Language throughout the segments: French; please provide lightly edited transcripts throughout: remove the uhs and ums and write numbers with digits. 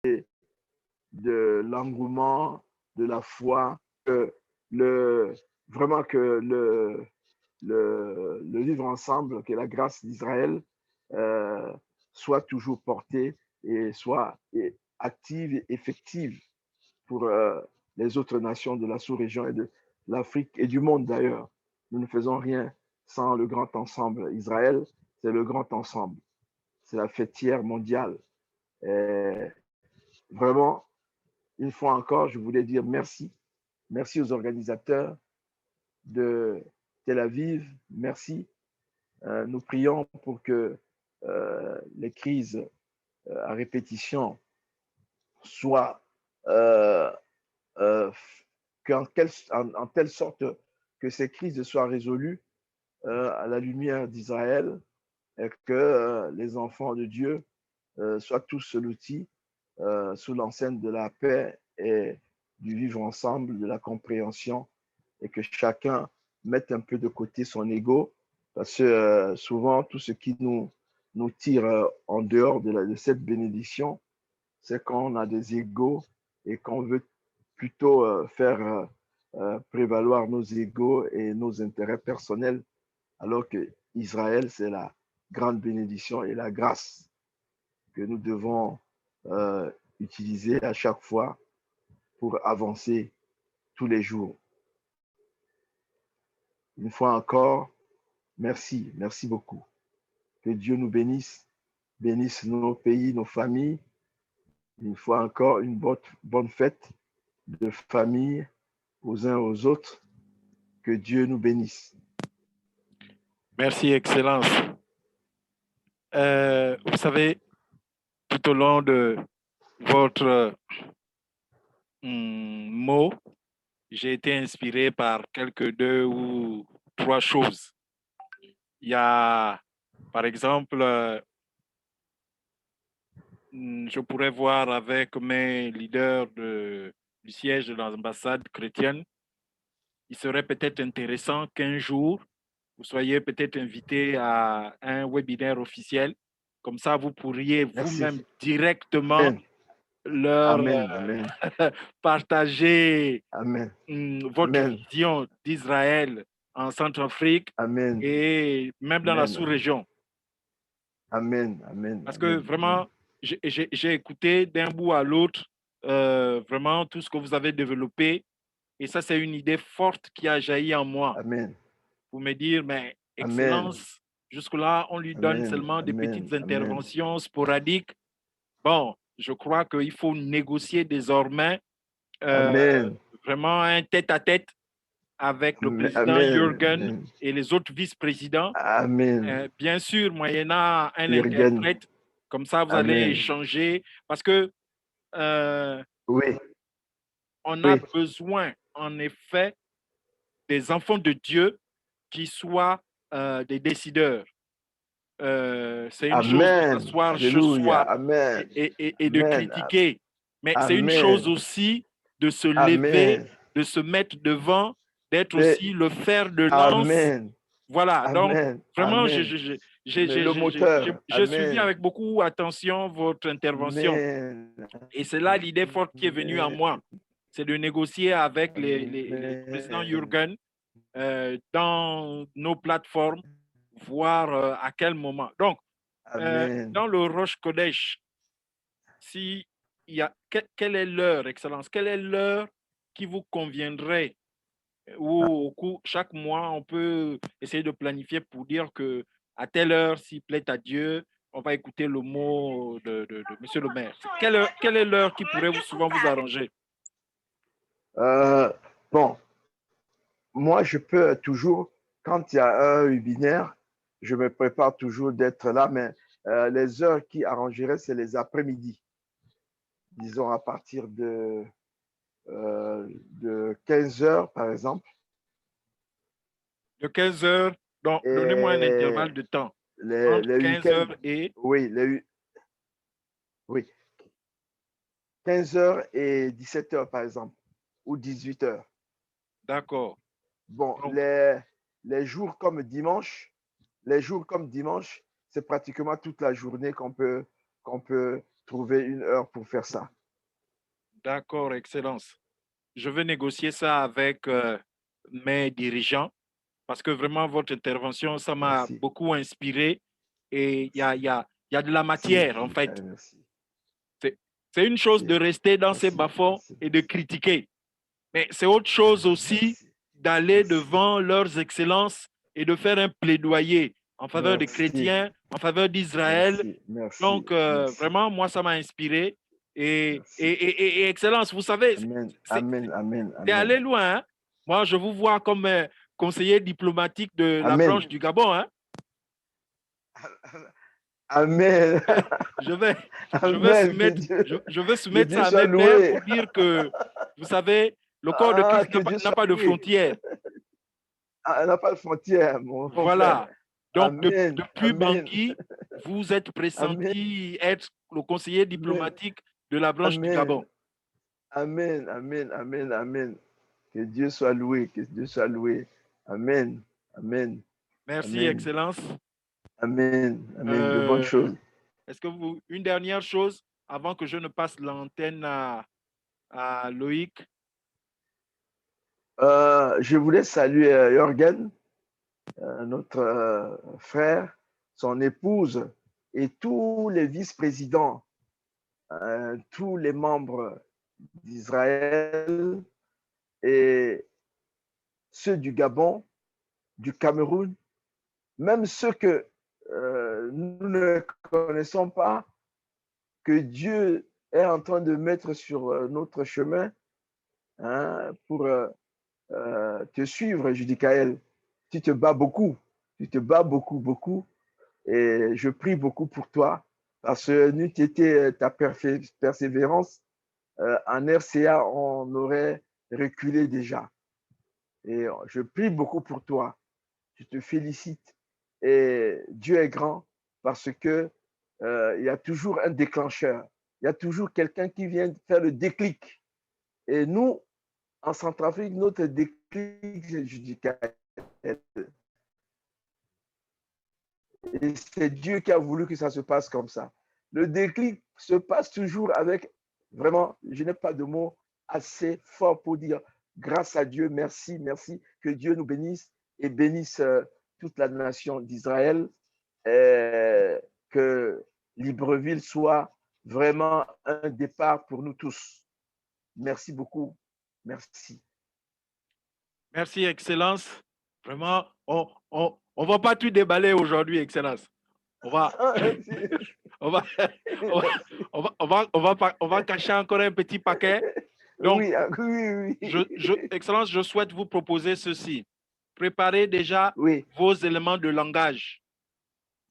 de l'engouement, de la foi, le, vraiment que le vivre ensemble, que la grâce d'Israël euh, soit toujours portée et soit active et effective pour les autres nations de la sous-région et de l'Afrique et du monde d'ailleurs. Nous ne faisons rien sans le grand ensemble. Israël, c'est le grand ensemble. C'est la fêtière mondiale. Et vraiment, une fois encore, je voulais dire merci. Merci aux organisateurs de Tel Aviv. Merci. Nous prions pour que les crises à répétition soient euh, en telle sorte que ces crises soient résolues à la lumière d'Israël et que les enfants de Dieu soient tous l'outil sous l'enseigne de la paix et du vivre ensemble, de la compréhension, et que chacun mette un peu de côté son ego, parce que souvent, tout ce qui nous tire en dehors de cette bénédiction, c'est quand on a des égos et qu'on veut plutôt faire prévaloir nos égos et nos intérêts personnels, alors que Israël, c'est la grande bénédiction et la grâce que nous devons euh, utiliser à chaque fois pour avancer tous les jours. Une fois encore, merci, merci beaucoup. Que Dieu nous bénisse, bénisse nos pays, nos familles. Une fois encore, une bonne fête de famille aux uns aux autres. Que Dieu nous bénisse. Merci, Excellence. Vous savez, tout au long de votre mot, j'ai été inspiré par quelques 2 ou 3 choses. Il y a, par exemple, je pourrais voir avec mes leaders du siège de l'ambassade chrétienne, il serait peut-être intéressant qu'un jour, vous soyez peut-être invité à un webinaire officiel. Comme ça, vous pourriez vous-même directement Amen. leur Amen. Amen. partager Amen. votre Amen. vision d'Israël en Centrafrique Amen. et même dans la Amen. sous-région. Amen. Amen. Parce que Amen. vraiment, j'ai écouté d'un bout à l'autre vraiment tout ce que vous avez développé. Et ça, c'est une idée forte qui a jailli en moi Amen. pour me dire, mais Amen. Excellence, jusque-là, on lui donne Amen. seulement des Amen. petites Amen. interventions sporadiques. Bon, je crois qu'il faut négocier désormais Amen. vraiment un tête-à-tête avec le président Jürgen Amen. et les autres vice-présidents. Amen. Bien sûr, moyennant un Jürgen. interprète, comme ça vous allez Amen. échanger parce que Oui. on a Oui. besoin, en effet, des enfants de Dieu qui soient des décideurs. C'est une chose de Amen. s'asseoir chez Alléluia. soi Amen. et de Amen. critiquer, mais c'est une chose Amen. aussi de se lever, Amen. de se mettre devant, d'être Mais, aussi le fer de lance. Amen. Voilà, donc Amen. vraiment, Amen. Mais le moteur. j'ai suivi Amen. avec beaucoup attention votre intervention. Amen. Et c'est là l'idée forte qui est venue à Amen. moi, c'est de négocier avec le président Amen. Jürgen dans nos plateformes, voir à quel moment. Donc, Amen. dans le Rosh Kodesh, si il y a, quelle est l'heure, Excellence, quelle est l'heure qui vous conviendrait ou chaque mois, on peut essayer de planifier pour dire que à telle heure, s'il plaît à Dieu, on va écouter le mot de Monsieur le maire. Quelle est l'heure qui pourrait souvent vous arranger? Euh, bon, moi, je peux toujours, quand il y a un webinaire, je me prépare toujours d'être là, mais les heures qui arrangeraient, c'est les après-midi. Disons à partir de 15 heures, par exemple. De 15 heures, donc donnez-moi un Et intervalle de temps. les, Entre les 15 week-ends, heures et... oui, oui, 15 heures et 17 heures, par exemple, ou 18 heures. D'accord. Bon, Donc, les jours comme dimanche, c'est pratiquement toute la journée qu'on peut trouver une heure pour faire ça. D'accord, Excellence. Je vais négocier ça avec mes dirigeants parce que vraiment, votre intervention, ça m'a Merci. beaucoup inspiré et il y a de la Merci, matière, en fait. merci. C'est une chose de rester dans ces Merci, bas-fonds merci, et de critiquer, mais c'est autre chose aussi merci, d'aller merci, devant leurs excellences et de faire un plaidoyer en faveur des merci, chrétiens, en faveur d'Israël. merci, merci, Donc, merci, vraiment, moi, ça m'a inspiré. merci. Et Excellence, vous savez, Amen, c'est amen, amen, c'est amen. allé loin. Hein? Moi, je vous vois comme conseiller diplomatique de la Amen. branche du Gabon. Hein? Amen. Je vais, Amen. Que Dieu, je vais que soumettre Dieu ça à soit mes pairs loué. pour dire que, vous savez, le corps de Ah, Christ que Dieu n'a soit pas de loué. frontières. Ah, elle n'a pas de frontière, mon frère. Voilà. Donc, Amen, depuis amen, Bangui, vous êtes amen, pressenti être le conseiller amen, diplomatique de la branche du amen, Gabon. amen, amen, amen, amen. Que Dieu soit loué, que Dieu soit loué. Amen, amen, Merci, amen, Excellence. amen, amen. De bonnes Euh, choses. Est-ce que une dernière chose avant que je ne passe l'antenne à Loïc? Je voulais saluer Jorgen, notre frère, son épouse et tous les vice-présidents, tous les membres d'Israël et ceux du Gabon, du Cameroun, même ceux que nous ne connaissons pas, que Dieu est en train de mettre sur notre chemin, hein, pour te suivre, Judicaël. Tu te bats beaucoup, tu te bats beaucoup, beaucoup. Et je prie beaucoup pour toi parce que n'eût été ta persévérance, en RCA, on aurait reculé déjà. Et je prie beaucoup pour toi. Je te félicite. Et Dieu est grand parce que il y a toujours un déclencheur. Il y a toujours quelqu'un qui vient faire le déclic. Et nous, en Centrafrique, notre déclic, c'est Judicaël. Et c'est Dieu qui a voulu que ça se passe comme ça. Le déclic se passe toujours avec, vraiment, je n'ai pas de mots assez forts pour dire grâce à Dieu, merci, merci, que Dieu nous bénisse et bénisse toute la nation d'Israël, que Libreville soit vraiment un départ pour nous tous. Merci beaucoup. Merci. Merci, Excellence. Vraiment, on va pas tout déballer aujourd'hui, Excellence. On va, on va, on va, on va cacher encore un petit paquet. Donc, Oui, oui, oui. Excellence, je souhaite vous proposer ceci. Préparez déjà Oui, vos éléments de langage.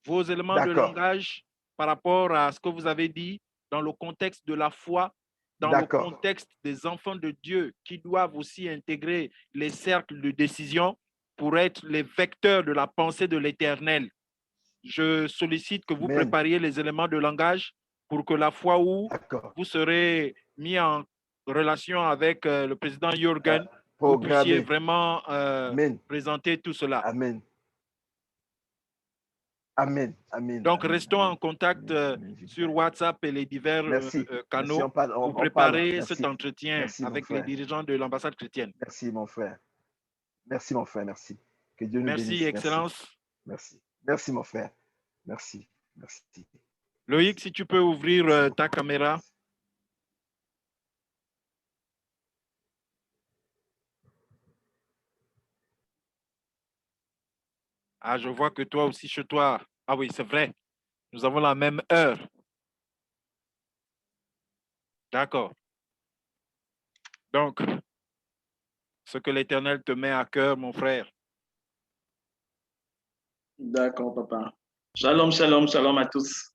Vos éléments de d'accord, langage par rapport à ce que vous avez dit dans le contexte de la foi, dans le d'accord. contexte des enfants de Dieu qui doivent aussi intégrer les cercles de décision pour être les vecteurs de la pensée de l'Éternel. Je sollicite que vous Amen. prépariez les éléments de langage pour que la fois où D'accord. vous serez mis en relation avec le président Jürgen, vous puissiez Programmé. vraiment Amen. présenter tout cela. Amen. Amen. Amen. Donc, Amen. restons en Amen. contact Amen. Amen. sur WhatsApp et les divers Merci. Merci. canaux pour On parle. préparer cet Merci. entretien Merci, mon avec les frère. dirigeants de l'ambassade chrétienne. Merci, mon frère. Merci, mon frère. Merci. Que Dieu nous Merci, bénisse. Merci. Excellence. Merci. Merci, mon frère. Merci. Merci. Loïc, si tu peux ouvrir Merci ta caméra. Ah, je vois que toi aussi chez toi. Ah oui, c'est vrai. Nous avons la même heure. D'accord. Donc, ce que l'Éternel te met à cœur, mon frère. D'accord, papa. Shalom, shalom, shalom à tous.